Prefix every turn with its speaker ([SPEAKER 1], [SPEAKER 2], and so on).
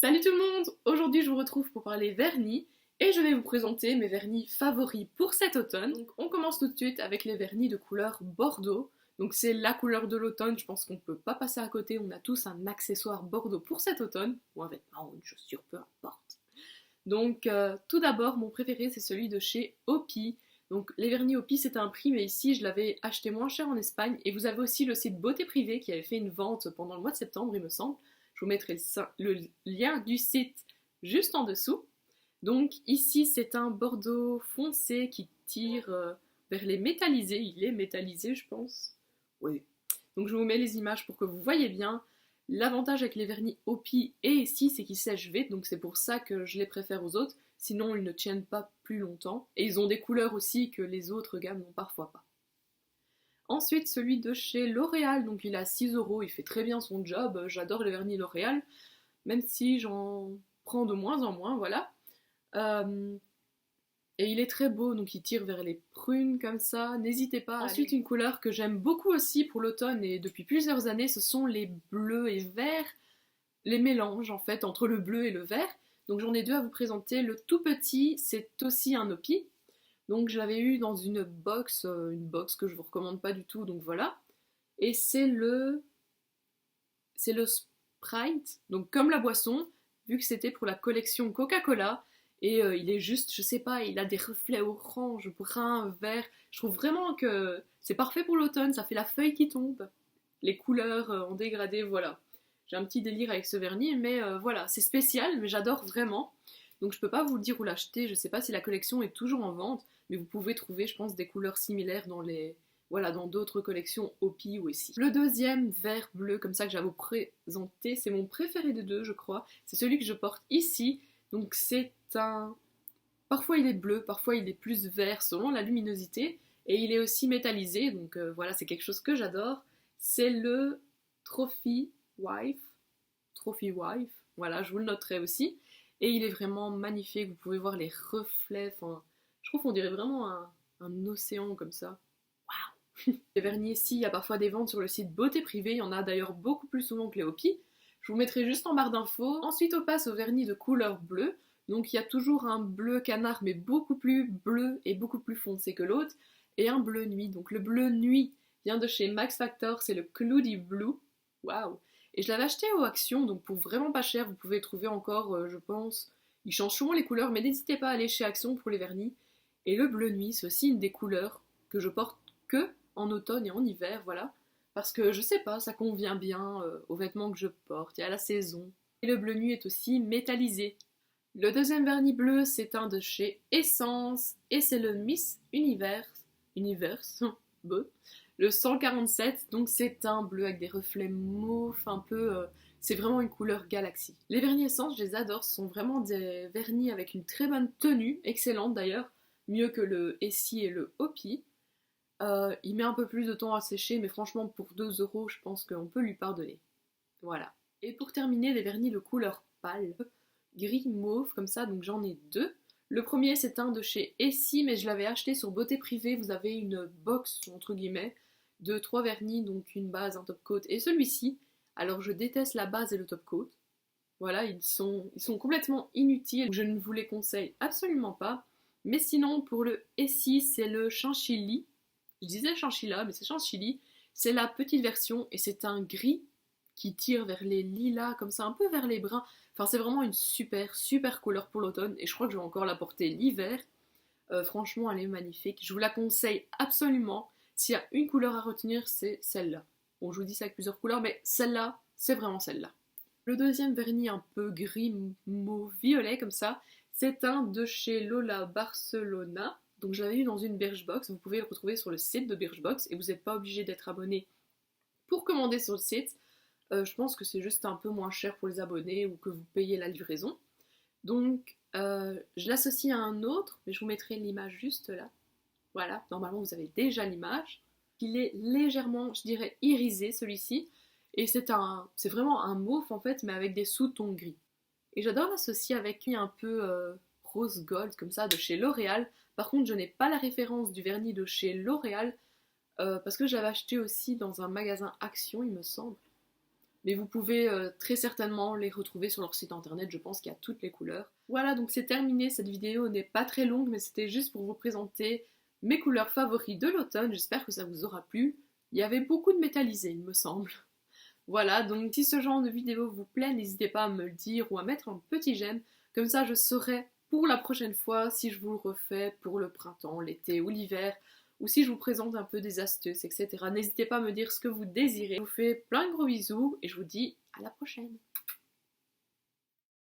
[SPEAKER 1] Salut tout le monde! Aujourd'hui je vous retrouve pour parler vernis et je vais vous présenter mes vernis favoris pour cet automne. Donc on commence tout de suite avec les vernis de couleur bordeaux. Donc c'est la couleur de l'automne, je pense qu'on ne peut pas passer à côté, on a tous un accessoire bordeaux pour cet automne, ou un vêtement ou une chaussure, peu importe. Donc tout d'abord mon préféré c'est celui de chez Opi. Donc les vernis Opi c'est un prix mais ici je l'avais acheté moins cher en Espagne et vous avez aussi le site Beauté Privée qui avait fait une vente pendant le mois de septembre il me semble. Je vous mettrai le lien du site juste en dessous. Donc ici c'est un bordeaux foncé qui tire vers les métallisés. Il est métallisé je pense. Oui. Donc je vous mets les images pour que vous voyez bien. L'avantage avec les vernis Opi et ici c'est qu'ils sèchent vite. Donc c'est pour ça que je les préfère aux autres. Sinon ils ne tiennent pas plus longtemps. Et ils ont des couleurs aussi que les autres gammes n'ont parfois pas. Ensuite, celui de chez L'Oréal, donc il a 6 €, il fait très bien son job, j'adore les vernis L'Oréal, même si j'en prends de moins en moins, voilà. Euh, et il est très beau, donc il tire vers les prunes comme ça, n'hésitez pas. Ensuite, une couleur que j'aime beaucoup aussi pour l'automne et depuis plusieurs années, ce sont les bleus et verts, les mélanges en fait entre le bleu et le vert. Donc j'en ai deux à vous présenter. Le tout petit, c'est aussi un Opi. Donc je l'avais eu dans une box que je vous recommande pas du tout, donc voilà. Et c'est le Sprite, donc comme la boisson, vu que c'était pour la collection Coca-Cola. Et il est juste, je sais pas, il a des reflets orange, brun, vert. Je trouve vraiment que c'est parfait pour l'automne, ça fait la feuille qui tombe. Les couleurs en dégradé, voilà. J'ai un petit délire avec ce vernis, mais voilà, c'est spécial, mais j'adore vraiment. Donc je peux pas vous le dire où l'acheter, je sais pas si la collection est toujours en vente, mais vous pouvez trouver, je pense, des couleurs similaires dans d'autres collections Opi ou ici. Le deuxième vert bleu, comme ça que j'ai à vous présenter, c'est mon préféré des deux, je crois. C'est celui que je porte ici. Donc c'est un... Parfois il est bleu, parfois il est plus vert selon la luminosité. Et il est aussi métallisé, donc voilà, c'est quelque chose que j'adore. C'est le Trophy Wife. Trophy Wife, voilà, je vous le noterai aussi. Et il est vraiment magnifique, vous pouvez voir les reflets, enfin, je trouve qu'on dirait vraiment un océan comme ça. Waouh! Les vernis ici, il y a parfois des ventes sur le site Beauté Privée, il y en a d'ailleurs beaucoup plus souvent que les Hopi. Je vous mettrai juste en barre d'infos. Ensuite, on passe au vernis de couleur bleue. Donc il y a toujours un bleu canard, mais beaucoup plus bleu et beaucoup plus foncé que l'autre. Et un bleu nuit. Donc le bleu nuit vient de chez Max Factor, c'est le Cloudy Blue. Waouh! Et je l'avais acheté au Action, donc pour vraiment pas cher, vous pouvez trouver encore, je pense, ils changent souvent les couleurs, mais n'hésitez pas à aller chez Action pour les vernis. Et le bleu nuit, c'est aussi une des couleurs que je porte que en automne et en hiver, voilà. Parce que je sais pas, ça convient bien aux vêtements que je porte et à la saison. Et le bleu nuit est aussi métallisé. Le deuxième vernis bleu, c'est un de chez Essence, et c'est le Miss Universe, le 147, donc c'est un bleu avec des reflets mauves, un peu... c'est vraiment une couleur galaxie. Les vernis Essence, je les adore, ce sont vraiment des vernis avec une très bonne tenue, excellente d'ailleurs, mieux que le Essie et le Hopi. Il met un peu plus de temps à sécher, mais franchement pour 2 €, je pense qu'on peut lui pardonner. Voilà. Et pour terminer, les vernis de couleur pâle, gris mauve comme ça, donc j'en ai deux. Le premier c'est un de chez Essie, mais je l'avais acheté sur Beauté Privée. Vous avez une box entre guillemets de 3 vernis, donc une base, un top coat et celui-ci. Alors je déteste la base et le top coat. Voilà, ils sont complètement inutiles. Je ne vous les conseille absolument pas. Mais sinon pour le Essie, c'est le Chantilly. Je disais Chinchilla, mais c'est Chantilly. C'est la petite version et c'est un gris qui tire vers les lilas, comme ça, un peu vers les bruns. Enfin, c'est vraiment une super, super couleur pour l'automne et je crois que je vais encore la porter l'hiver. Franchement, elle est magnifique. Je vous la conseille absolument. S'il y a une couleur à retenir, c'est celle-là. Bon, je vous dis ça avec plusieurs couleurs, mais celle-là, c'est vraiment celle-là. Le deuxième vernis un peu gris, mauve, violet comme ça, c'est un de chez Lola Barcelona. Donc je l'avais eu dans une Birchbox, vous pouvez le retrouver sur le site de Birchbox et vous n'êtes pas obligé d'être abonné pour commander sur le site. Je pense que c'est juste un peu moins cher pour les abonnés ou que vous payez la livraison. Donc je l'associe à un autre, mais je vous mettrai l'image juste là. Voilà, normalement vous avez déjà l'image. Il est légèrement, je dirais, irisé celui-ci. Et c'est vraiment un mauve en fait, mais avec des sous-tons gris. Et j'adore l'associer avec un peu rose gold comme ça de chez L'Oréal. Par contre, je n'ai pas la référence du vernis de chez L'Oréal parce que je l'avais acheté aussi dans un magasin Action, il me semble. mais vous pouvez très certainement les retrouver sur leur site internet, je pense qu'il y a toutes les couleurs. Voilà, donc c'est terminé, cette vidéo n'est pas très longue, mais c'était juste pour vous présenter mes couleurs favoris de l'automne, j'espère que ça vous aura plu. Il y avait beaucoup de métallisé, il me semble. Voilà, donc si ce genre de vidéo vous plaît, n'hésitez pas à me le dire ou à mettre un petit j'aime, comme ça je saurai pour la prochaine fois si je vous le refais pour le printemps, l'été ou l'hiver, ou si je vous présente un peu des astuces, etc. N'hésitez pas à me dire ce que vous désirez. Je vous fais plein de gros bisous et je vous dis à la prochaine.